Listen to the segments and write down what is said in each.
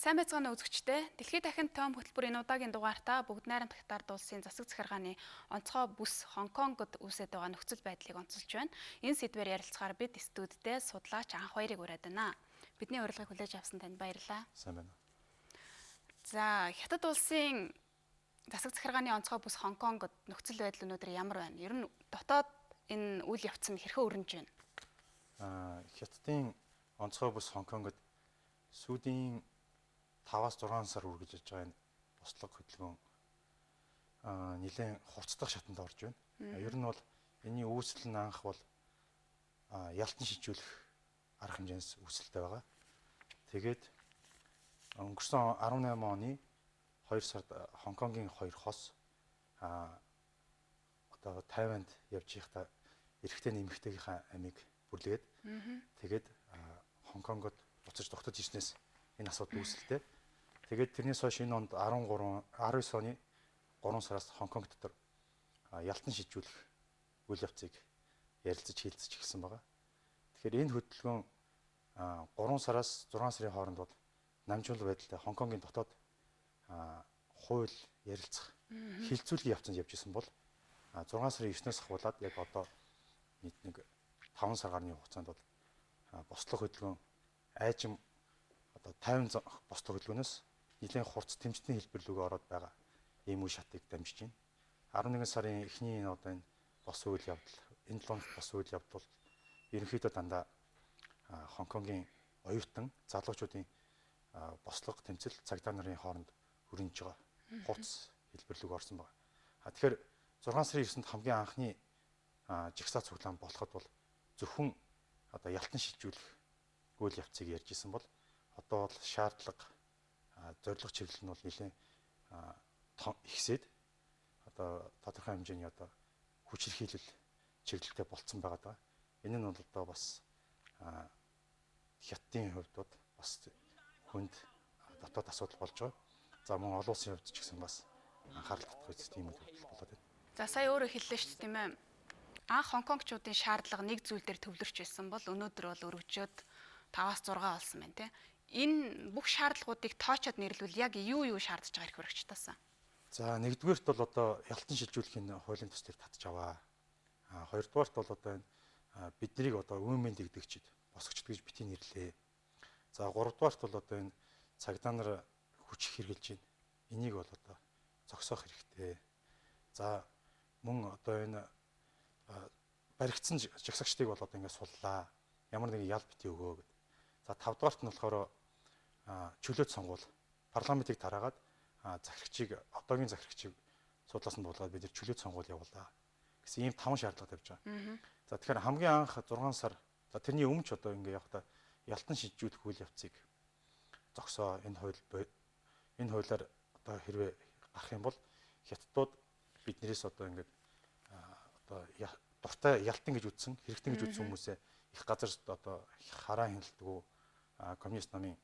Сайн байцгаана үзэгчдээ. Дэлхийд дахин том хөтөлбөрийн удаагийн дугаартаа бүгд найрамд Катард улсын засаг захиргааны онцгой бүс Хонконгод үүсэж байгаа нөхцөл байдлыг онцолж байна. Энэ сэдвээр ярилцахаар бид студидтэй судлаач анх хоёрыг ураад байна. Бидний урилгыг хүлээж авсан танд баярлалаа. Сайн байна. За, Хятад улсын засаг захиргааны онцгой бүс Хонконгод нөхцөл байдал өнөөдөр ямар байна? Ер нь дотоод энэ үйл явц нь хэрхэн өрнөж байна? Хятадын онцгой бүс Хонконгод сүүлийн 5-6 сар үргэлж байгаа энэ бослог хөдөлгөөн нэлээд хурцдах шатанд орж байна. Ер нь бол энэний үүсэл нь анх бол ялтан шижүүлэх арга хэмжээс үүсэлтэй байгаа. Тэгээд өнгөрсөн 18 оны 2 сард Хонконгийн 2 хос одоо Тайванд явж байхдаа эрэгтэй нэмэгтэйгийнхаа амийг бүрлгээд тэгээд Хонконгод буцаж тогтож ирснээс энэ асуудал үүсэлтэй. Тэгээд тэрнээс хойш энэ онд 19 оны 3 сараас Хонконг дотор ялтан шижүүлэх үйл явцыг ярилцаж хилцэж эхэлсэн байгаа. Тэгэхээр энэ хөдөлгөөн 3 сараас 6 сарын хооронд бол намжуулал байдалтай Хонконгийн дотоод хууль ярилцах хилцүүлгийн явцанд явж исэн бол 6 сарын 9-өөс хавуулаад яг одоо нэг 5 сар гарны хугацаанд бол бослог хөдөлгөөн айжим одоо 50 бослог хөдөлгөөнөөс нэлээд хурц тэмцэтийн хэлбэрлүүгээ ороод байгаа ийм үе шатыг дамжиж байна. 11 сарын эхний одоо энэ бос үйл явдал, энэ 7 бос үйл явдал ерөнхийдөө дандаа Хонконгийн оюутан залуучуудын бослого тэмцэл цагдаа нарын хооронд өрнөж байгаа хурц хэлбэрлүүг орсон байна. Тэгэхээр 6 сарын 9-нд хамгийн анхны жигсаа цуглаан болоход бол зөвхөн одоо ялтан шилжүүлэх үйл явцыг ярьж исэн бол одоо бол шаардлага зорилго чиглэл нь бол нэлээд ихсээд одоо тодорхой хэмжээний одоо хүч хэрхийлэл чиглэлтэй болцсон байгаа даа. Энэ нь бол одоо бас Хятадын хувьд бас хүнд дотоод асуудал болж байгаа. За мөн олон улсын хувьд ч гэсэн бас анхаарал татах үстэй юм үйлдэл болоод байна. За сая өөрөө хэллээ шүү дээ тийм ээ. Анх Хонконгчуудын шаардлага нэг зүйл дээр төвлөрч байсан бол өнөөдөр бол өргөжөөд 5-6 болсон байна тийм. Энэ бүх шаардлагуудыг тоочоод нэрлвэл яг юу шаардж байгаа хэрэг хэрэгчтаасан. За нэгдүгээрт бол одоо ялтан шилжүүлэхийн хуулийн төслийг татж аваа. Хоёрдугаарт бол одоо энэ биднийг одоо үүмэн дэгдэгчд, босгочд гэж бити нэрлээ. За гуравдугаарт бол одоо энэ цагдаа нар хүч хэрглэж байна. Энийг бол одоо зогсоох хэрэгтэй. За мөн одоо энэ баригдсан жагсагчдыг бол одоо ингээд суллаа. Ямар нэгэн ял бити өгөө гэд. За 5 дугаарт нь болохоор чөлөөт сонгуул парламентыг тараагаад захирагчийг одоогийн захирагчийг судлаас нь буулгаад бид нар чөлөөт сонгуул явуулаа гэсэн ийм 5 шаардлага тавьж байгаа. За тэгэхээр хамгийн анх 6 сар за тэрний өмнө ч одоо ингээ явахдаа ялтан шилжүүлэх үйл явцыг зогсоо энэ хуулиар одоо хэрвээ гарах юм бол хятадууд биднээс одоо ингээд одоо дуртай ялтан гэж үзсэн хэрэгтэн гэж үзсэн хүмүүсээ их газар одоо хараа хяналтгүй коммунист намын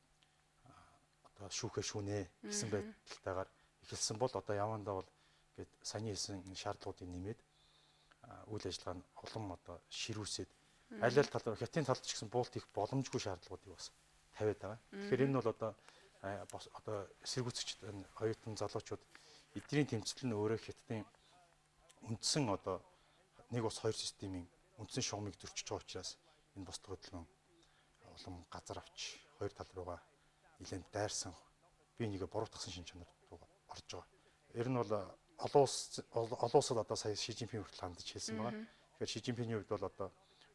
одоо шүүхээ шүүнэ гэсэн байдалтайгаар эхэлсэн бол одоо явандаа бол гээд саяны хэлсэн шаардлагуудыг нэмээд үйл ажиллагаа нь улам одоо ширүүсээд аль аль тал хятадын талд ч гэсэн буулт их боломжгүй шаардлагуудыг бас тавиад байгаа. Тэгэхээр энэ бол одоо эсэргүүцэгчд оюутан залуучууд эдний тэмцэл нь өөрөө хятадын үндсэн одоо нэг ус хоёр системийн үндсэн шугамыг зөрчиж байгаа учраас энэ бослого хөдөлгөөн улам газар авч хоёр тал руугаа нэлээд дайрсан бие нэгэ буруутгасан шин чанар руу орж байгаа. Ер нь бол олон улсад одоо сая Ши Жинпин хүртэл хандж хэлсэн байгаа. Тэгэхээр Ши Жинпиний хувьд бол одоо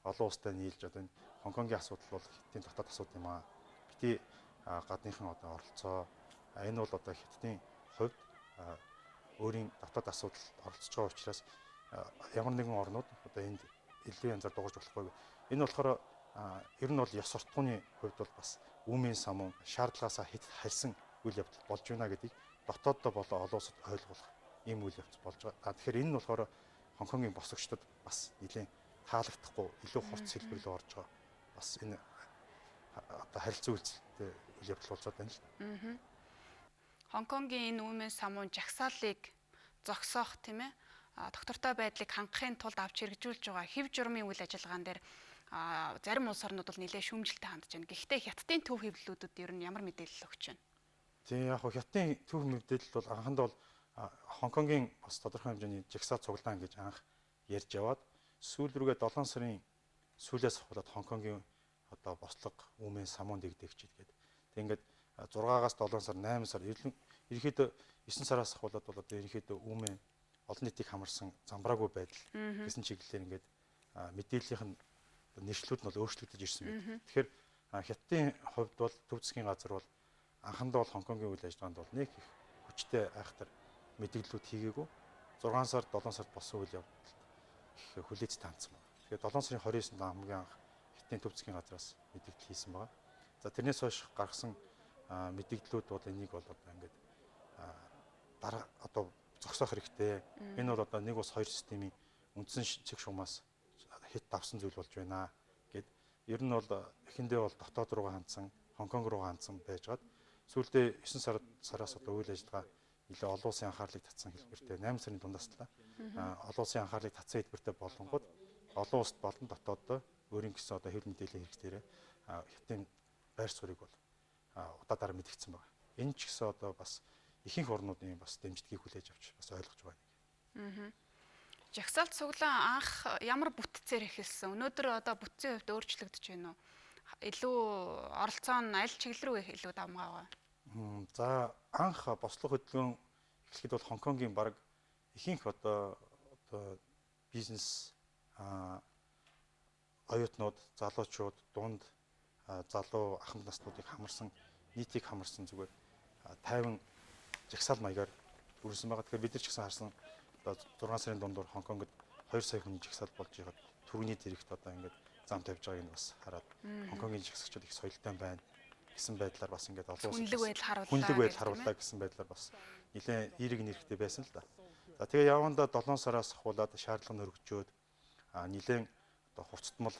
олон улстай нийлж одоо энэ Хонконгийн асуудал бол Хятадын дотоод асуудал юм аа. Бити гадныхан одоо оролцоо. Энэ бол одоо Хятадын хувьд өөрийн дотоод асуудал оролцож байгаа учраас ямар нэгэн орнууд одоо энд илүү янзаар дуурж болохгүй. Энэ болохоор ер нь бол ёс суртахууны хувьд бол бас үүмийн самун шаардлагаасаа хэд хальсан үйл явдал болж байна гэдгийг дотооддоо болоо олон улсад ойлгуулах ийм үйл явц болж байгаа. Тэгэхээр энэ нь болохоор Хонконгийн босгочдод бас нэлээд таалагдахгүй илүү хурц хэлбэрлүү орж байгаа. Бас энэ одоо харилцан үйлчлэлтэй үйл явдал болж байна л да. Хонконгийн энэ үүмийн самун жагсаалыг зогсоох тийм ээ. Доктортой байдлыг хангахын тулд авч хэрэгжүүлж байгаа хэв журмын үйл ажиллагаан дээр зарим улс орнууд бол нэлээд шүүмжлэлтэй хандж байна. Гэхдээ Хятадын төв хэвлэлүүдэд ер нь ямар мэдээлэл өгч байна? Тэгээ яг хятадын төв мэдээлэл бол анхандаа бол Хонконгийн бас тодорхой хэмжээний жагсаал цуглаан гэж анх ярьж яваад сүүл рүүгээ 7 сарын сүүлээс хавуулаад Хонконгийн одоо бослого үмэн самуун дэгдэгчид гэдэг. Тэг ингээд 6-аас 7 сар 8 сар ерөнхийдөө 9 сараас хавуулаад бол одоо ерөнхийдөө үмэн олон нийтийг хамарсан замбраагүй байдал гэсэн чиглэлээр ингээд мэдээллийнх нь нэршлүүд нь бол өөрчлөгдөж ирсэн байдаг. Тэгэхээр хятадын хувьд бол төв засгийн газар бол анхандаа бол Хонконгийн үйл ажиллагаанд бол нэг их хүчтэй айхтар мэдээллүүд хийгээгүй 6 сар 7 сард болсон үйл явдал их хүлээж таандсан байна. Тэгэхээр 7 сарын 29-нд хамгийн анх хятадын төв засгийн газраас мэдээлэл хийсэн байна. За тэрнээс хойш гаргасан мэдээллүүд бол энийг бол одоо ингээд дараа одоо зогсоох хэрэгтэй. Энэ бол одоо нэг ус хоёр системийн үндсэн цэг шугамаас хит давсан зүйл болж байна гэд ер нь бол эхэндээ бол дотоод руугаа хандсан Хонконг руугаа хандсан байжгаад сүүлдээ 9 сараас одоо үйл ажиллагаа нэлээ олон улсын анхаарлыг татсан хэлбэртэй 8 сарын дундаас талаа олон улсын анхаарлыг татсан хэлбэртэй болонгод олон улсад болон дотооддоо өөрийн гэсэн одоо хэвлэл мэдээллийн хэрэгцээрээ хятадын байр суурийг бол удаадаар мэдгдсэн байна. Энэ ч гэсэн одоо бас ихэнх орнуудын бас дэмжлэгийг хүлээж авч бас ойлгож байна. Жагсаалт цуглаан анх ямар бүтцээр эхэлсэн? Өнөөдөр одоо бүтцийн хувьд өөрчлөгдөж байна уу? Илүү оролцоо нь аль чиглэл рүү илүү давмгаа вэ? За анх бослого хөдөлгөөн эхлэхэд бол Хонконгийн баг ихэнх одоо бизнес оюутнууд, залуучууд, дунд залуу ахмад наснуудыг хамарсан, нийтийг хамарсан зүгээр 50 жагсаал маягаар үргэлжлэн байгаа. Тэгэхээр бид нар ч гэсэн харсан одоо 6 сарын дундуур Хонконгод 2 сая хүний жагсаал болж байгаад түргэний дэрэгт одоо ингээд зам тавьж байгааг нь бас хараад Хонконгийн жагсагчид их соёлтой байна гэсэн байдлаар бас ингээд олон хүнлэг байдал харууллаа гэсэн байдлаар бас нэлээд эерэг нэрхтэй байсан л да. За тэгээ явандаа 7 сараас ахуулаад шаардлага нь өргөжөөд нэлээд одоо хувцтмал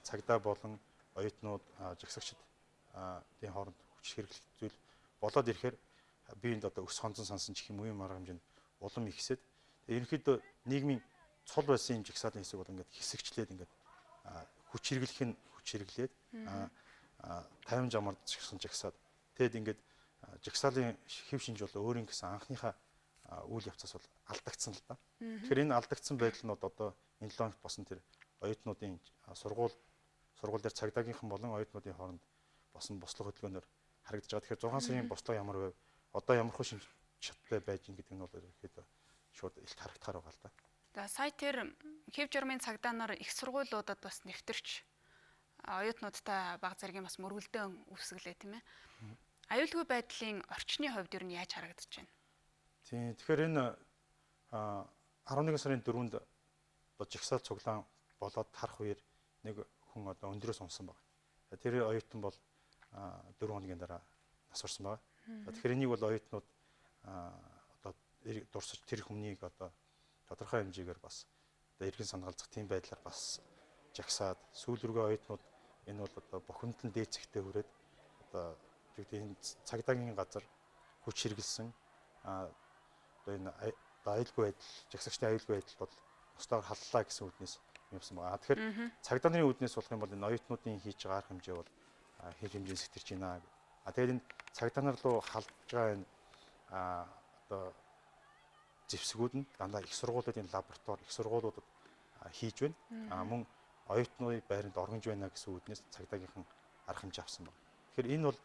цагдаа болон оюутнууд жагсагчид тийм хооронд хүч хэрэглэх зүйл болоод ирэхээр биеинд одоо өс хонцон сансан ч юм уу юм арга хэмжээнд улам ихсээд ерөнхийдөө нийгмийн цул байсан юм жагсаалын хэсэг бол ингээд хэсэгчлээд ингээд хүч хэрэглээд 50 жамаар жагсаад тэгэд ингээд жагсаалын хэв шинж бол өөрийн гэсэн анхныхаа үйл явцаас бол алдагдсан л да. Тэгэхээр энэ алдагдсан байдал нь одоо энэ 7 хоногт босон тэр оюутнуудын сургууль дээр цагдаагийнхан болон оюутнуудын хооронд босон бослого хөдөлгөөнөөр харагдаж байгаа. Тэгэхээр 6 сарын бослого ямар вэ? Одоо ямар хөө шинж чаттай байж ин гэдэг нь бол ихэд шууд илт харагдахаар байгаа л да. За сая тэр хэв журмын цагдаа нар их сургуулиудад бас нэвтэрч оюутнуудтай баг зэргийн бас мөргөлдөөн үүсгэлээ тийм ээ. Аюулгүй байдлын орчны хувьд юу нь яаж харагдаж байна? Тийм тэгэхээр энэ 11 сарын 4-нд жагсаал цуглаан болоод харах үеэр нэг хүн одоо өндрөөс унсан байна. Тэр оюутан бол 4 хоногийн дараа нас барсан байна. Тэгэхээр энийг бол оюутнууд одоо дурсаж тэр хүмнийг одоо тодорхой хэмжээгээр бас одоо эргэн санагалзах тийм байдлаар бас жагсаад сүүл рүүгээ оюутнууд энэ бол одоо бухимдал дээд зэгтээ хүрээд одоо энэ цагдаагийн газар хүч хэрэгэлсэн одоо энэ аюулгүй байдал жагсагчдын аюулгүй байдал бол устдаар халлаа гэсэн үднээс юмсан байгаа. Тэгэхээр цагдаа нарын үднээс болох юм бол энэ оюутнуудын хийж байгаа арга хэмжээ бол хэр хэмжээс сэтэрч байна. Тэгээд энэ цагдаа нар руу халдж байгаа энэ одоо зэвсгүүд нь дандаа их сургуулиудын лаборатори их сургуулиудад хийж байна. Мөн оюутнуудын байранд оргинж байна гэсэн үднээс цагдаагийнхан арга хэмжээ авсан байна. Тэгэхээр энэ бол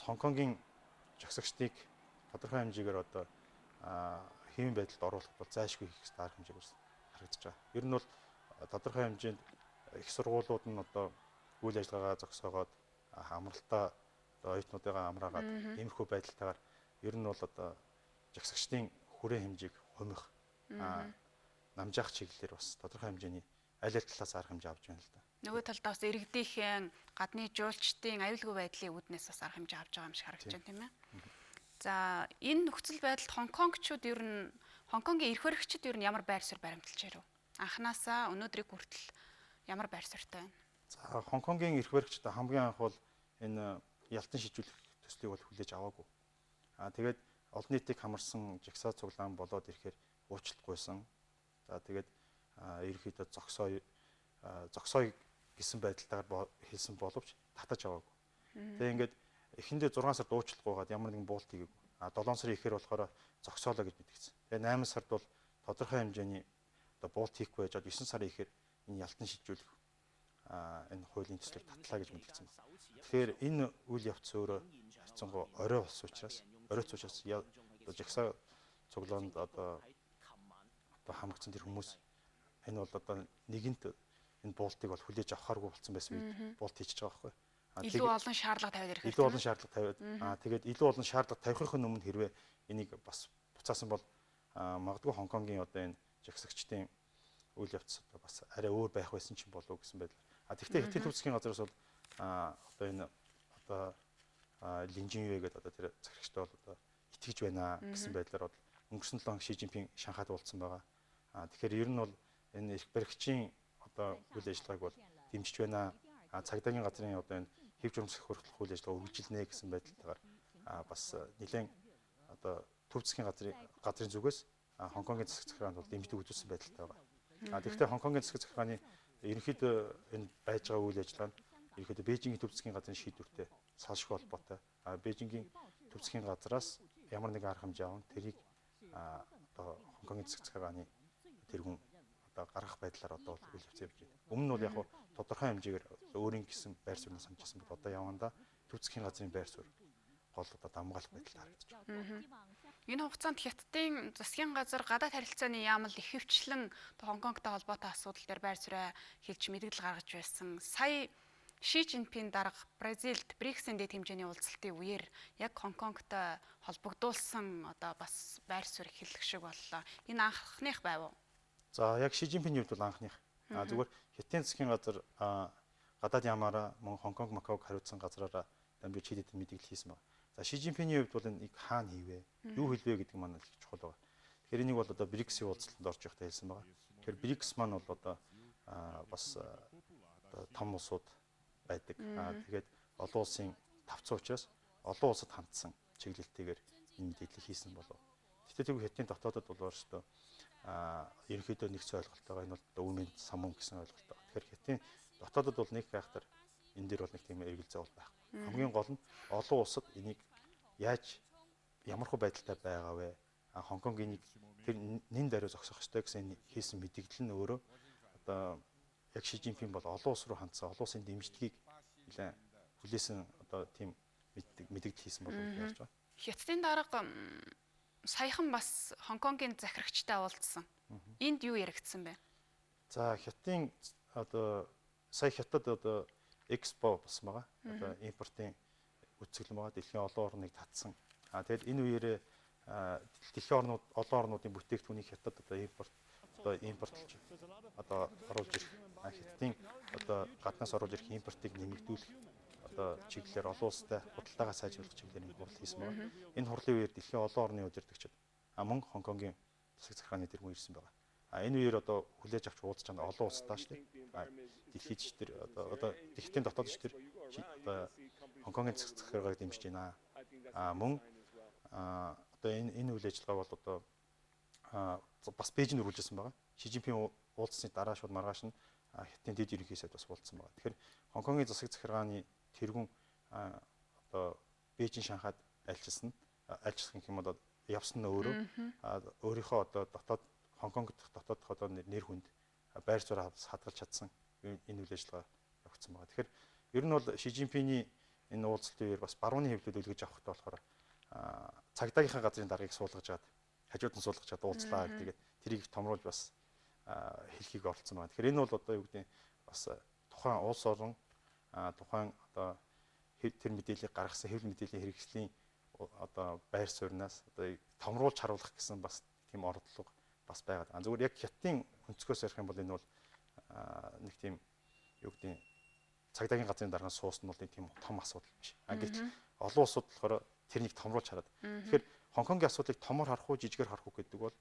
Хонконгийн жагсагчдыг тодорхой хэмжээгээр одоо хэвэн байдалд оруулахад бол зайлшгүй хийх хэрэгтэй арга хэмжээг харагдаж байгаа. Ер нь бол тодорхой хэмжээнд их сургуулиуд нь одоо үйл ажиллагаагаа зогсоогоод амралтаа оюутнуудыгаа амраагаад иймэрхүү байдалтайгаар ер нь бол одоо жагсагчдын хүрээ хэмжээг хумих намжаах чиглэлээр бас тодорхой хэмжээний аль талаас арга хэмжээ авч байна л да. Нөгөө талдаа бас иргэдийнхэн гадны жуулчдын аюулгүй байдлын үүднээс бас арга хэмжээ авч байгаа юм шиг харагдаж байна тийм ээ. За энэ нөхцөл байдалд Хонконгчууд ер нь Хонконгийн эрх баригчид ер нь ямар байр суурь баримталж ирв? Анханасаа өнөөдрийг хүртэл ямар байр суурьтай байна? За Хонконгийн эрх баригчид хамгийн анх бол энэ ялтан шийдвэрлэх төслийг бол хүлээж аваагүй. Тэгээд олон нийтийг хамарсан жагсаал цуглаан болоод ирэхээр уучлалтгүйсэн. За тэгээд ерөнхийдөө зогсоё гэсэн байдалтайгаар хэлсэн боловч татаж аваагүй. Тэгээ ингээд эхэндээ 6 сард уучлах байгаад ямар нэгэн буулт хийгээгүй. 7 сарын ихээр болохоор зогсоолоо гэж мэдгдсэн. Тэгээ 8 сард бол тодорхой хэмжээний одоо буулт хийхгүй байж 9 сарын ихээр энэ ялтан шилжүүлэх энэ хуулийн төслийг татлаа гэж мэдгдсэн. Тэгэхээр энэ үйл явц өөрөө харьцангуй орой болсон учраас жагсаа цуглаанд одоо хамгдсан тэр хүмүүс энэ бол одоо нэгэнт энэ буултыг бол хүлээж авахааргүй болсон байсан үед буулт хийчихэж байгаа байхгүй. Илүү олон шаардлага тавиад ирэх. Илүү олон шаардлага тавиад тэгээд илүү олон шаардлага тавихын өмнө хэрвээ энийг бас буцаасан бол магадгүй Хонконгийн одоо энэ жагсагчдын үйл явц одоо бас арай өөр байх байсан ч болов уу гэсэн байдлаар. Тэгвэл Хятадын төв засгийн газраас бол одоо энэ одоо Линжин Юэ гэдэг одоо тэр захирагчтай бол одоо итгэж байна гэсэн байдлаар бол өнгөрсөн 7 хоног Ши Жинпин Шанхайд уулзсан байгаа. Тэгэхээр ер нь бол энэ эрх баригчийн одоо үйл ажиллагааг бол дэмжиж байна. Цагдаагийн газрын одоо энэ хэв журмсах хүртэлх үйл ажиллагаа үргэлжилнэ гэсэн байдлаар бас нэлээд одоо төв засгийн газрын зүгээс Хонконгийн засаг захиргаанд бол дэмждэг үзүүлсэн байдалтай байгаа. Тэгэхдээ Хонконгийн засаг захиргааны ерөнхийдөө энэ байж байгаа үйл ажиллагаа нь ерөнхийдөө Бээжингийн төв засгийн газрын шийдвэртэй салшгүй холбоотой. Бээжингийн төв засгийн газраас ямар нэгэн арга хэмжээ аван тэрийг одоо Хонконгийн засаг захиргааны тэргүүн одоо гаргах байдлаар одоо үйл явц явж байна. Өмнө нь бол яг тодорхой хэмжээгээр өөрийн гэсэн байр сууриас хамжсан бол одоо явандаа төв засгийн газрын байр суурь гол одоо дамгаалах байдалд харагдаж байна. Энэ хугацаанд Хятадын засгийн газар гадаад харилцааны яамал их хөвчлэн Хонконгтой холбоотой асуудал дээр байр суурь хэлж мэдгэл гаргаж байсан. Сая Ши Жинпин дарга Бразилд БРИКС-ийн дэд хэмжээний уулзалтын үеэр яг Хонконгтой холбогдуулсан одоо бас байр суурь хэлэх шиг боллоо. Энэ анхных байв уу? За яг Ши Жинпиний хувьд бол анхных. Зүгээр Хятадын засгийн газар гадаад яамаараа мөн Хонконг, Макаог хариуцсан газраараа дамжиж хэд хэдэн мэдээлэл хийсэн байна. За Ши Жинпиний хувьд бол энийг хаана хийвэ? Юу хэлвэ гэдэг маань их чухал байна. Тэгэхээр энийг бол одоо БРИКС-ийн уулзалтанд орж явахдаа хэлсэн байна. Тэгэхээр БРИКС маань бол одоо бас том улсууд байдаг. Тэгээд олон улсын тавцсан учраас олон улсад хандсан чиглэлтэйгээр энэ мэдээллийг хийсэн болов. Гэхдээ тэгвэл Хятадын дотоодод бол өөрөөсөө ерөнхийдөө нэгц ойлголтойгоо энэ бол өмнө самун гэсэн ойлголттой. Тэгэхээр Хятадын дотоодод бол нэг байхтар энэ дээр бол нэг тийм эргэл зовлт байхгүй. Хамгийн гол нь олон улсад энийг яаж ямар хөө байдалтай байгаа вэ? Хонконгийн тэр нэн даруй зогсох ёстой гэсэн хийсэн мэдээлэл нь өөрөө одоо яг Ши Жинпин бол олон улс руу хандсан олон улсын дэмжлэгийг нэлээд хүлээсэн одоо тийм мэдээлэл хийсэн болов уу гэж байна. Хятадын дарга саяхан бас Хонконгийн захирагчтай уулзсан. Энд юу яригдсан бэ? За Хятадын одоо сая Хятад одоо экспо болсон байгаа. Одоо импортын үтцэглэн байгаа. Дэлхийн олон орныг татсан. Тэгэд энэ үеэрээ дэлхийн олон орнуудын бүтээгдэхүүнийг Хятад одоо импортлж одоо оруулж ирэх. Хятадын одоо гаднаас оруулж ирэх импортыг нэмэгдүүлэх одоо чиглэлээр олон улстай худалдаагаа сайжруулах чиглэлээр энэ хурал хийсэн байна. Энэ хурлын үеэр дэлхийн олон орны удирдагчид мөн Хонконгийн засаг захиргааны тэргүүн ирсэн байна. Энэ үеэр одоо хүлээж авч уулзж байгаа олон улстай шүү дээ. Дэлхийд ч тэр одоо Хятадын дотоод ч тэр одоо Хонконгийн засаг захиргааг дэмжиж байна. Мөн одоо энэ үйл ажиллагаа бол одоо бас Бээжинд үргэлжилсэн байгаа. Ши Жинпин уулзсны дараа шууд маргааш нь Хятадын дэд ерөнхий сайд бас уулзсан байгаа. Тэгэхээр Хонконгийн засаг захиргааны тэргүүн одоо Бээжин Шанхайд альчилсан гэх юм бол явсан нь өөрөө өөрийнхөө одоо дотоод Хонконгт дотоодох одоо нэр хүнд байр суурь хадгалж чадсан энэ үйл ажиллагаа явагдсан байгаа. Тэгэхээр ер нь бол Ши Жинпиний энэ уулзалтын үеэр бас барууны хэвлэл үлгэж авахтай болохоор цагдаагийнхаа газрын даргаыг суулгаж аваад хажууд нь суулгаж аваад уулзлаа гэдэг тэрийг томруулж бас хэлхийг оролцсон байна. Тэгэхээр энэ бол одоо юу гэдэг бас тухайн улс орн тухайн одоо тэр мэдээллийг гаргасан хэвлэл мэдээллийн хэрэгслийн одоо байр сууриас одоо томруулж харуулах гэсэн бас тийм оролдлого бас байгаад байна. Зүгээр яг Хятадын өнцгөөс ярих юм бол энэ бол нэг тийм юу гэдэг цагдаагийн газрын дарга суусан бол тийм том асуудал биш. Гэтэл олон улсууд болохоор тэрнийг томруулж хараад. Тэгэхээр Хонконгийн асуудлыг томор харах уу, жижигээр харах уу гэдэг бол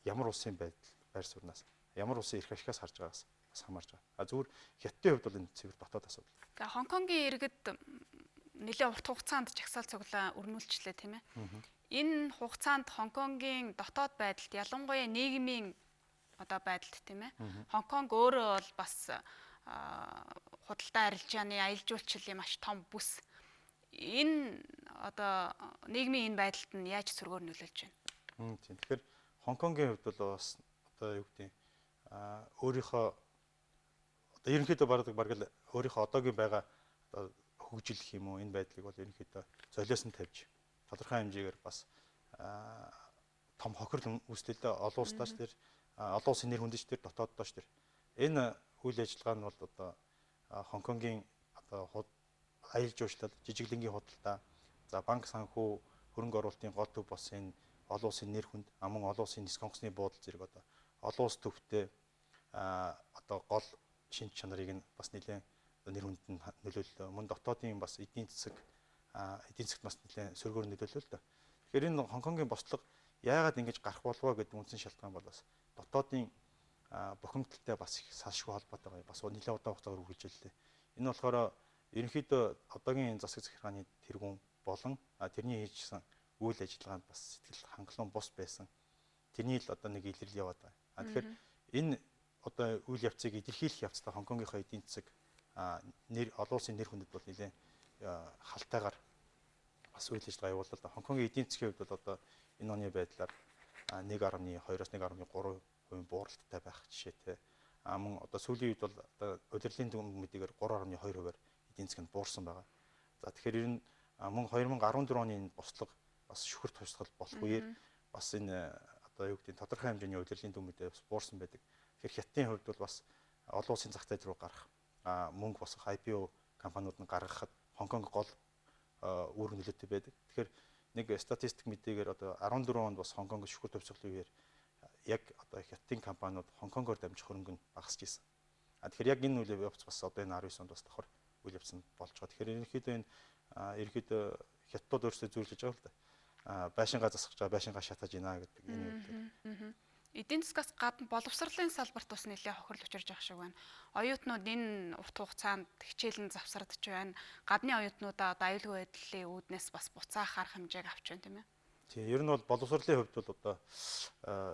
ямар улсын байдал байр сууриас, ямар улсын эрх ашигаас харж байгаагаас бас хамаарж байгаа. Зүгээр Хятадын хувьд бол энэ цэвэр дотоод асуудал. За Хонконгийн иргэд нэлээд урт хугацаанд жагсаал цуглаа өрнүүлчлээ тийм ээ. Энэ хугацаанд Хонконгийн дотоод байдалд ялангуяа нийгмийн одоо байдалд тийм ээ. Хонконг өөрөө бол бас худалдаа арилжааны аялал жуулчлалын маш том бүс. энэ одоо нийгмийн энэ байдалд нь яаж сөргөөр нөлөөлж байна? Тийм. Тэгэхээр Хонконгийн хувьд бол бас одоо юу гэдэг өөрийнхөө одоо ерөнхийдөө баг л өөрийнхөө одоогийн байгаа одоо хөгжил юм уу энэ байдлыг бол ерөнхийдөө золиос нь тавьж тодорхой хэмжээгээр бас том хохирол үүслэлээ олон улсдаач тэр олон улсын нэр хүндэж тэр дотооддооч тэр энэ үйл ажиллагаа нь бол одоо Хонконгийн одоо аял жуулчлал жижиглэнгийн худалдаа за банк санхүү хөрөнгө оруулалтын гол төв бас энэ олон улсын нэр хүнд мөн олон улсын нис концны буудал зэрэг одоо олон улс төвтэй одоо гол шинж чанарыг нь бас нэлээд нэр хүнд нь нөлөөллөө. Мөн дотоодын бас эдийн засагт бас нэлээд сөргөөр нөлөөллөө л да. Тэгэхээр энэ Хонконгийн бослого яагаад ингэж гарах болов гэдэг үндсэн шалтгаан бол бас дотоодын бухимдалтай бас их салшгүй холбоотой байгаа. Бас нэлээд удаан хугацаагаар үргэлжиллээ. Энэ болохоор ерөнхийдөө одоогийн засаг захиргааны тэргүүн болон тэрний хийжсэн үйл ажиллагаанд бас сэтгэл хангалуун бус байсан. Тэрний л одоо нэг илрэл яваад байгаа. Тэгэхээр энэ одоо үйл явцыг илэрхийлэх явцдаа Хонконгийнхоо эдийн засаг олон улсын нэр хүндэд бол нэлээд халтайгаар бас үйл ажиллагаа явууллаа да. Хонконгийн эдийн засгийн хувьд бол одоо энэ оны байдлаар 1.2-оос 1.3% бууралттай байх жишээтэй. Мөн одоо сүүлийн үед бол одоо удирдлын дүнмүүдээр 3.2%-аар эдийн засаг нь буурсан байгаа. За тэгэхээр ер нь мөн 2014 оны энэ бослого бас шүхэр тусгал болох үеэр бас энэ одоо юу гэдэг тодорхой хэмжээний удирдлын дүнмүүдээр бас буурсан байдаг. Тэгэхээр Хятадын хувьд бол бас олон улсын зах зээл рүү гарах мөнгө босгох IPO компаниуд нь гаргахад Хонконг гол үүрэг нөлөөтэй байдаг. Тэгэхээр нэг статистик мэдээгээр одоо 14 онд бас Хонконг шүхэр тусгалын үеэр яг одоо Хятадын компаниуд Хонконгоор дамжих хөрөнгө нь багасч ирсэн. Тэгэхээр яг энэ үйл явц бас одоо энэ 19 онд бас давхар үйл явц нь болж байгаа. Тэгэхээр ерөнхийдөө Хятадууд өөрсдөө зөвлөж байгаа л да. Байшингаа засах гэж байшингаа шатаж ийна гэдэг энэ үед. Эдийн засгаас гадна боловсролын салбарт бас нэлээд хохирол учирж байгаа шиг байна. Оюутнууд энэ урт хугацаанд хичээлэн завсардж байна. Гадны оюутнуудаа одоо аюулгүй байдлын үүднээс бас буцаах арга хэмжээг авч байна тийм ээ. Тийм, ер нь бол боловсролын хувьд бол одоо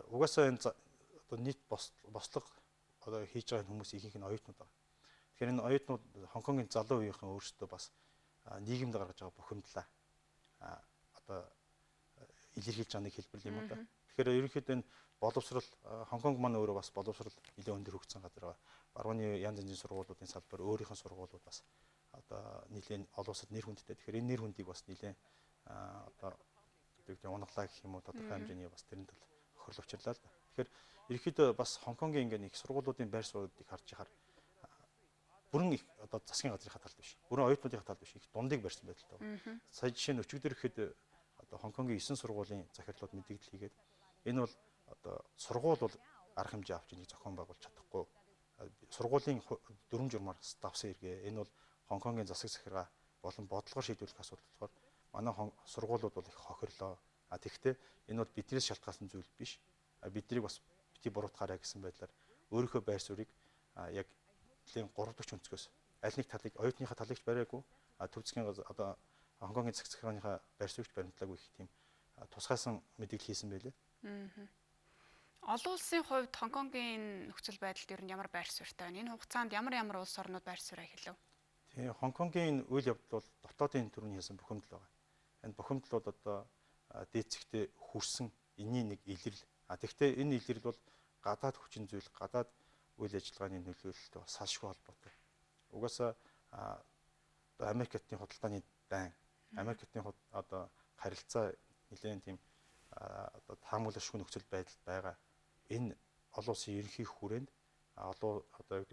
угаасаа энэ одоо нийт бослого одоо хийж байгаа хүмүүс ихэнх нь оюутнууд байгаа. Тэгэхээр энэ оюутнууд Хонконгийн залуу үеийнхэн өөрсдөө бас нийгэмд гаргаж байгаа бухимдлаа одоо илэрхийлж байгаа нэг хэлбэр юм уу да. Тэгэхээр ерөнхийдөө энэ боловсрол Хонконг маань өөрөө бас боловсрол нэлээд өндөр хөгжсөн газар байгаа. Барууны янз янзын сургуулиудын салбар өөрийнх нь сургуулиуд бас одоо нэлээд олон улсад нэр хүндтэй. Тэгэхээр энэ нэр хүндийг бас нэлээд одоо унаглаа гэх юм уу тодорхой хэмжээний бас тэрнтэй хохирол учирлаа л да. Тэгэхээр ерөнхийдөө бас Хонконгийн ингээ их сургуулиудын байр сууриудыг харж яхаар бүрэн их одоо засгийн газрынхаа талд биш. Бүрэн оюутнуудынхаа талд биш. Их дундыг барьсан байдалтай байна. Сая жишээ нь өчигдөр гэхэд одоо Хонконгийн 9 сургуулийн захирлууд мэдээлэл хийгээд энэ бол одоо сургууль бол арга хэмжээ авч энийг зохион байгуулж чадахгүй. Сургуулийн дүрм журмаар давсан эргээ. Энэ бол Хонконгийн засаг захиргаа болон бодлогоор шийдвэрлэх асуудал болохоор манай сургуулиуд бол их хохирлоо. Тэгэхдээ энэ бол биднээс шалтгаалсан зүйл биш. Биднийг бас бити буруутгаарай гэсэн байдлаар өөрийнхөө байр суурийг яг нэлийн 3-4 өнцгөөс аль нэг талыг оюутныхаа талыгч бариагүй төв засгийн одоо Хонконгийн засаг захиргааныхаа байр суурьч баримтлаагүй их тийм тусгайсан мэдээлэл хийсэн байлээ. Олон улсын хувьд Хонконгийн нөхцөл байдалд ер нь ямар байр суурьтай байна? Энэ хугацаанд ямар улс орнууд байр сууриа хэлв? Тийм, Хонконгийн үйл явдал бол дотоодын төрний хийсэн бухимдал байгаа. Энэ бухимдал бол одоо дээд зэгтээ хүрсэн энэний нэг илрэл. Тэгэхдээ энэ илрэл бол гадаад хүчин зүйл, гадаад үйл ажиллагааны нөлөөлөлтөд салшгүй холбоотой. Угаасаа Америк хятадын худалдааны дайн, Америк хятадын одоо харилцаа нэлээд тийм одоо таамаглашгүй нөхцөл байдалд байгаа. Энэ олон улсын ерөнхий хүрээнд одоо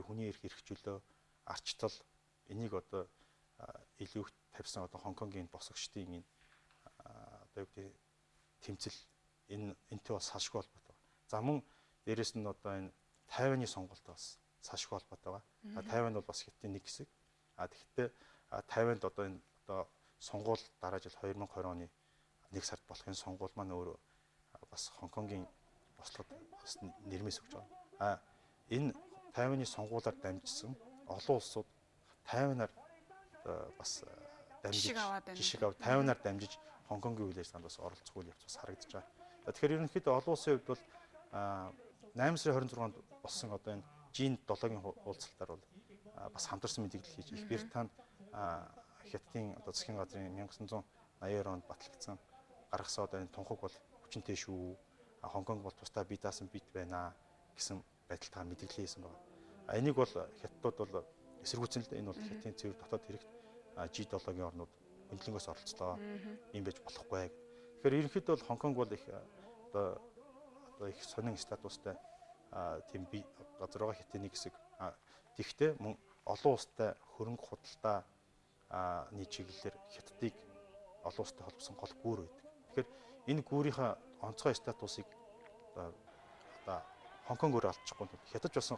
хүний эрх хэрэгжүүлөө арчтал энийг одоо илүү их тавьсан одоо Хонконгийн босгочдын энэ одоо тэмцэл энэтэй бас салшгүй холбоотой. За мөн дээрэс нь одоо энэ Тайваны сонголт бас салшгүй холбоотой байгаа. Тайвань бол бас Хятадын нэг хэсэг. Тэгэхдээ Тайванд одоо энэ сонгуул дараа жил 2020 оны 1 сард болох энэ сонгуул маань өөрөө бас Хонконгийн бослогод бас нэрмээс өгч байгаа. Энэ Тайваны сонгуулаар дамжсан олон улсууд Тайванаар бас жишг аваад Тайванаар дамжиж Хонконгийн үйл ажиллагаанд бас оролцох үйл явц бас харагдаж байгаа. Тэгэхээр ерөнхийдөө олон улсын хувьд бол 8 сарын 26-нд болсон одоо энэ G7-гийн уулзалтаар бол бас хамтарсан мэдээлэл хийж Их Британд Хятадын одоо засгийн газрын 1982 онд батлагдсан гаргасан одоо энэ тунхаг бол хүчинтэй шүү. Хонконг бол тусдаа бие даасан бит байна гэсэн байдалтайгаар мэдээлэл хийсэн байна. Энийг бол хятадууд бол эсэргүүцэн л дээ. Энэ бол хятадын цэвэр дотоод хэрэгт G7-гийн орнууд хөндлөнгөөс оролцлоо. Ийм байж болохгүй. Тэгэхээр ерөнхийдөө бол Хонконг бол их одоо их сонин статустай тийм би газар байгаа хятадын нэг хэсэг. Тэгвэл мөн олон улстай хөрөнгө худалдаа чиглэлээр хятадыг олон улстай холбосон гол гүүр байдаг. Тэгэхээр энэ гүүрийнхаа онцгой статусыг одоо Хонконг өөр алдчихгүй тул хятад болсон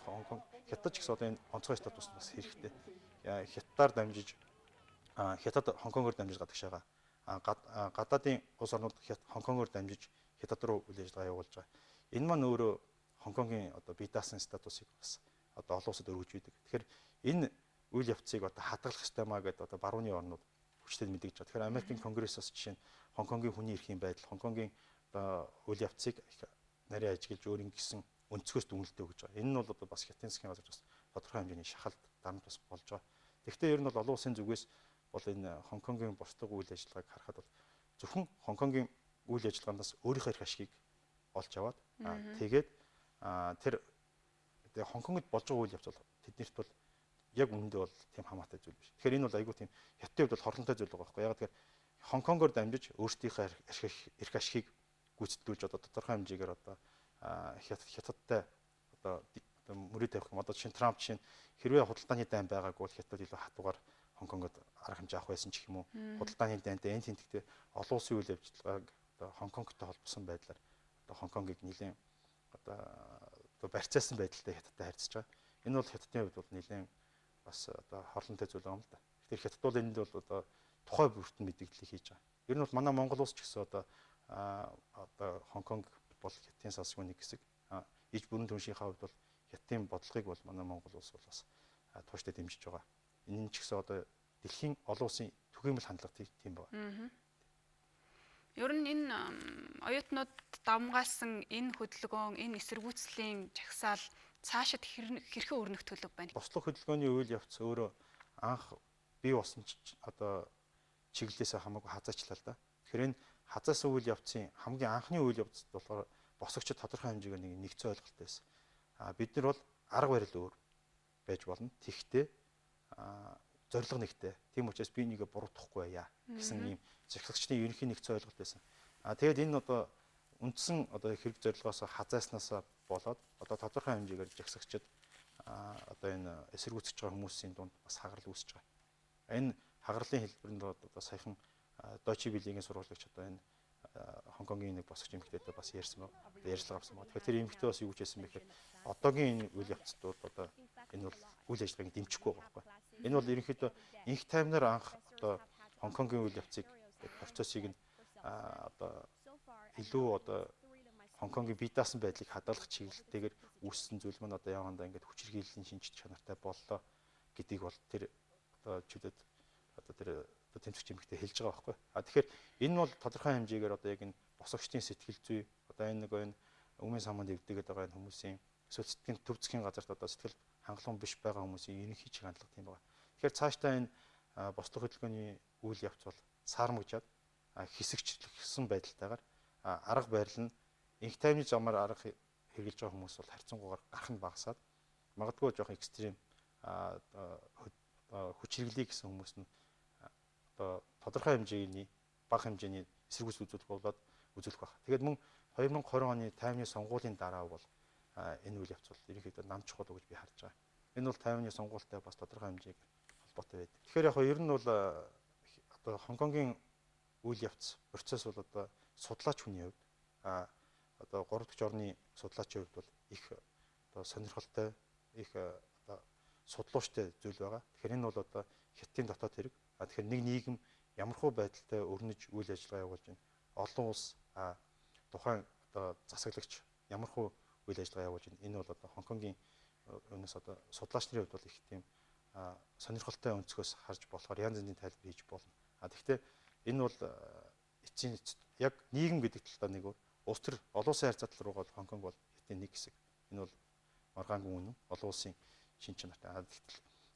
хятад ч гэсэн одоо энэ онцгой статус бас хэрэгтэй. Хятадаар дамжиж хятад Хонконгоор дамжиж гадагшаага гадаадын улс орнууд Хонконгоор дамжиж хятад руу үйл ажиллагаа явуулж байгаа. Энэ маань өөрөө Хонконгийн одоо бие даасан статусыг бас одоо олон улсад өргөж байдаг. Тэгэхээр энэ үйл явцыг одоо хадгалах ёстой маа гэдэг одоо барууны орнууд хүчтэй мэдэгдэж байгаа. Тэгэхээр Америкийн конгрессоос жишээ нь Хонконгийн хүний эрхийн байдал, Хонконгийн одоо үйл явцыг нарийн ажиглаж өөрийн гэсэн өнцгөөс дүгнэлтээ өгж байгаа. Энэ нь бол одоо бас хятадын засгийн газар бас тодорхой хэмжээний шахалт дарамт бас болж байгаа. Тэгэхдээ ер нь бол олон улсын зүгээс бол энэ Хонконгийн бусдыг үйл ажиллагааг харахад бол зөвхөн Хонконгийн үйл ажиллагаанаас өөрийнхөө эрх ашигыг олж аваад тэгээд тэр Хонконгод болж байгаа үйл явц бол тэднэрт бол яг үнэндээ бол тийм хамаатай зүйл биш. Тэгэхээр энэ бол айгүй тийм хятадын хувьд бол хорлонтой зүйл байгаа байхгүй. Яг тэгэхээр Хонконгоор дамжиж өөрсдийнхөө эрх ашигыг гүйцэтгүүлж одоо тодорхой хэмжээгээр одоо хятадтай одоо мөрөд тавих юм. Одоо жишээ нь Трамп жишээ нь хэрвээ худалдааны дайн байгаагүй бол хятад илүү хатуугаар Хонконгод арга хэмжээ авах байсан ч гэх юм уу. Худалдааны дайнтай энэ тентэгтэй олон улсын үйл ажиллагааг одоо Хонконгтой холбосон байдлаар одоо Хонконгийг нэлээд одоо барьцаасан байдалтай хятадтай харьцаж байгаа. Энэ бол хятадын хувьд бол нэлээд бас одоо хорлонтой зүйл юм л да. Тэгэхээр хятад бол энд бол одоо тухай бүртэн мэдээлэл хийж байгаа. Ер нь бол манай Монгол улс ч гэсэн одоо Хонконг бол хятадын сансгүй нэг хэсэг. Иж бүрэн түншийнхаа хувьд бол хятадын бодлогыг бол манай Монгол улс бол бас тууштай дэмжиж байгаа. Энэ нь ч гэсэн одоо дэлхийн олон улсын түгээмэл хандлага тийм байна. Ер нь энэ оюутнууд давмгаалсан энэ хөдөлгөөн, энэ эсэргүүцлийн жагсаал цаашид хэрхэн өрнөх төлөв байна? Бослог хөдөлгөөний үйл явц өөрөө анх бий болсон одоо чиглэлээс хамаагүй хазаачлаа л да. Тэгэхээр энэ хазаасан үйл явцын хамгийн анхны үйл явц болохоор босогчд тодорхой хэмжээгээр нэг нэгцэн ойлголт байсан. Бид нар бол арга барил өөр байж болно. Тэгтээ зорилго нэгтэй. Тийм учраас би нэгэ буруутгахгүй байя гэсэн ийм захирагчдын ерөнхий нэгцэн ойлголт байсан. Тэгээд энэ одоо үндсэн одоо хэрэг зорилгоос хазааснаас болоод одоо тодорхой хэмжээгээр жагсагчид одоо энэ эсэргүүцэж байгаа хүмүүсийн дунд бас хагарал үүсэж байгаа. Энэ хагаралын хэлбэрэнд одоо саяхан Deutsche Welle-ийн сурвалжлагч одоо энэ Хонконгийн нэг босгч эмэгтэйтэй бас ярьсан байна. Ярьцлага авсан байна. Тэгэхээр тэр эмэгтэй бас юу гэж хэлсэн бэ гэхээр одоогийн энэ үйл явцд бол одоо энэ бол үйл ажиллагааг дэмжихгүй байгаа байхгүй. Энэ бол ерөнхийдөө инх таймнаар анх одоо Хонконгийн үйл явцыг процессыг нь одоо илүү одоо Хонконгийн бие даасан байдлыг хадгалах чиглэлтэйгээр үүссэн зүйл маань одоо явандаа ингээд хүчирхийллийн шинжит чанартай боллоо гэдгийг бол тэр одоо чөлөөд одоо тэр тэмцэгч эмэгтэй хэлж байгаа байхгүй. Тэгэхээр энэ бол тодорхой хэмжээгээр одоо яг энэ босгочдын сэтгэл зүй одоо энэ нэг энэ өмнө самбанд эвдэггээд байгаа энэ хүмүүсийн эсвэл сэтгэлийн төв засгийн газарт одоо сэтгэл хангалуун биш байгаа хүмүүсийн ерөнхий чиг хандлага тийм байна. Тэгэхээр цаашдаа энэ бослог хөдөлгөөний үйл явц бол саармагжаад хэсэгчлэгсэн байдалтайгаар арга барил нь инх таймны замаар арга хэрэгжилж байгаа хүмүүс бол харьцангуйгаар гарах нь багасаад магадгүй жоох экстрим хүч хэрэглэе гэсэн хүмүүс нь одоо тодорхой хэмжээний бага хэмжээний эсэргүүцэл үзүүлэх баг. Тэгээд мөн 2020 оны таймны сонгуулийн дараа бол энэ үйл явц бол ерөнхийдөө нам чухал гэж би харж байгаа. Энэ бол таймны сонгуультай бас тодорхой хэмжээгээр холбоотой байдаг. Тэгэхээр яг ер нь бол одоо Хонконгийн үйл явц процесс бол одоо судлаач хүний хувьд одоо 3 дахь орны судлаачийн хувьд бол их одоо сонирхолтой их одоо судлууштай зүйл байгаа. Тэгэхээр энэ бол одоо хятадын дотоод хэрэг. Тэгэхээр нэг нийгэм ямархуу байдалтай өрнөж үйл ажиллагаа явуулж байна. Олон улс тухайн одоо засаглагч ямархуу үйл ажиллагаа явуулж байна. Энэ бол одоо Хонконгийн өнөөс одоо судлаач нарын хувьд бол их тийм сонирхолтой өнцгөөс харж болохоор янз бүрийн тайлбар хийж болно. Тэгэхдээ энэ бол эцсийн яг нийгэм гэдэг талдаа нэг улс төр олон улсын харьцаа руугаа Хонконг бол хятадын нэг хэсэг. Энэ бол маргаангүй үнэн олон улсын шин чанартай.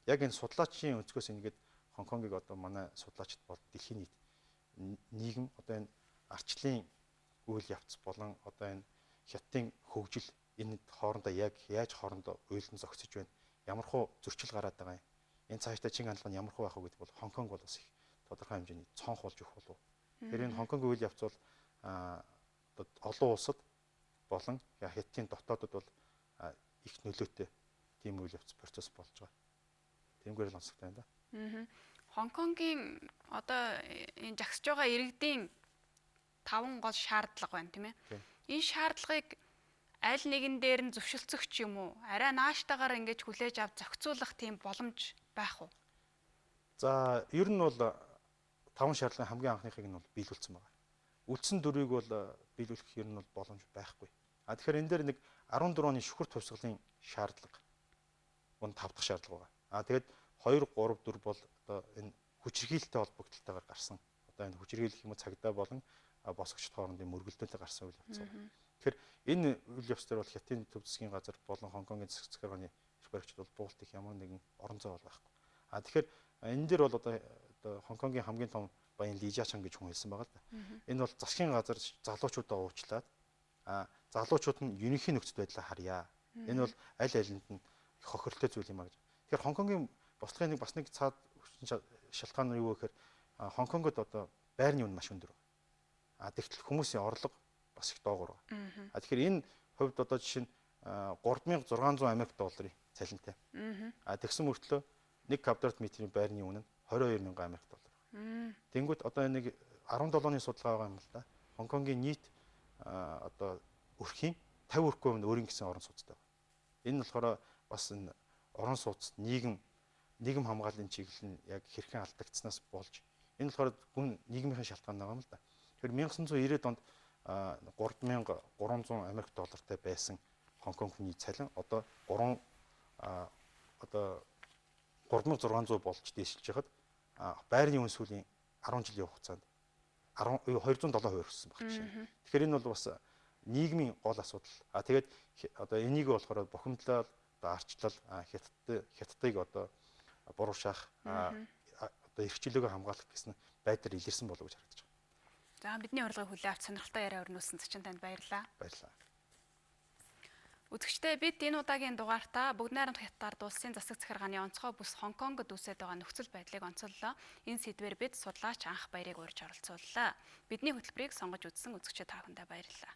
Яг энэ судлаачийн өнцгөөс ингээд Хонконгийг одоо манай судлаачид бол дэлхийн нийгэм одоо энэ арчлын үйл явц болон одоо энэ хятадын хөгжил энэ хоорондоо яг яаж хоорондоо уйлдан зохицож байна, ямар хуу зөрчил гараад байгаа юм, энэ цаашдаа чин хандлага нь ямар хуу байх вэ гэдэг бол Хонконг бол бас их тодорхой хэмжээний цонх болж өгөх болов. Тэгэхээр энэ Хонконгийн үйл явц бол олон улсад болон хятадын дотоодод бол их нөлөөтэй тийм үйл явц процесс болж байгаа. Тиймгээр л онцлогтой байна да. Хонконгийн одоо энэ жагсаж байгаа иргэдийн 5 гол шаардлага байна тийм ээ. Энэ шаардлагыг аль нэгэн дээр нь зөвшөлдсөх ч юм уу, арай нааштайгаар ингэж хүлээж авч зохицуулах тийм боломж байх уу? За ер нь бол 5 шаардлагын хамгийн анхныхыг нь бол биелүүлсэн байна. Үлдсэн 4-ийг бол биелүүлэх ер нь бол боломж байхгүй. Тэгэхээр энэ дээр нэг 14 оны шүхэр төвсгөлийн шаардлага 5 дахь шаардлага байна. Тэгээд 2, 3, 4 бол одоо энэ хүчирхийлэлтэй холбогдлолтойгоор гарсан. Одоо энэ хүчирхийлэх юм уу цагдаа болон босгогчд хоорондын мөргөлдөлтэй гарсан үйл явц. Тэгэхээр энэ үйл явц дээр бол Хятадын төв засгийн газар болон Хонконгийн засаг захиргааны эрх баригчид бол буулт их ямар нэгэн орон зай бол байхгүй. Тэгэхээр энэ дээр бол одоо Хонконгийн хамгийн том баян Ли Жиачан гэж хүн хэлсэн байгаа л да. Энэ бол засгийн газар залуучуудаа уучлаад залуучууд нь ерөнхий нөхцөл байдлаа харьяа. Энэ бол аль алинд нь хохирлтой зүйл юм а гэж. Тэгэхээр Хонконгийн бослогын бас нэг цаад шалтгаан нь юу вэ гэхээр Хонконгод одоо байрны үн маш өндөр. Тэгтэл хүмүүсийн орлого бас их доогуур байгаа. Тэгэхээр энэ хувьд одоо жишээ нь 3600 Америк долларын цалинтай. Тэгсэн мөртлөө 1 квадрат метрийн байрны үн нь 22,000 Америк доллар. Тэнгүүд одоо нэг 17-ны судалгаа байгаа юм л да. Хонконгийн нийт одоо өрхийн 50% нь өөрийн гэсэн орон сууцтай байна. Энэ нь болохоор бас энэ орон сууц нийгэм хамгааллын чиглэл нь яг хэрхэн алдагдсанаас болж энэ болохоор гүн нийгмийн шалтгаан байгаа юм л да. Тэгэхээр 1990-ад онд 3300 Америк доллартай байсан Хонконгийн цалин одоо 3600 болж дээшилж хахад байрны үн сүүлийн 10 жилийн хугацаанд 207% өссөн баг чинь. Тэгэхээр энэ бол бас нийгмийн гол асуудал. Тэгээд одоо энийг болохоор бухимдлал, одоо арчлал, хятадыг одоо буруушаах, одоо эрх чөлөөгөө хамгаалах гэсэн байдлаар илэрсэн болов гэж харагдаж байна. За бидний урилгыг хүлээн авч сонирхолтой яриа өрнүүлсэн чинь танд баярлалаа. Баярлалаа. Үзэгчдээ бид энэ удаагийн дугаартаа Бүгд найрамдах Хятад ард улсын засаг захиргааны онцгой бүс Хонконгод үүсэж байгаа нөхцөл байдлыг онцоллоо. Энэ сэдвээр бид судлаач Анх Баярыг урьж оролцууллаа. Бидний хөтөлбөрийг сонгож үзсэн үзэгчид та бүхэндээ баярлалаа.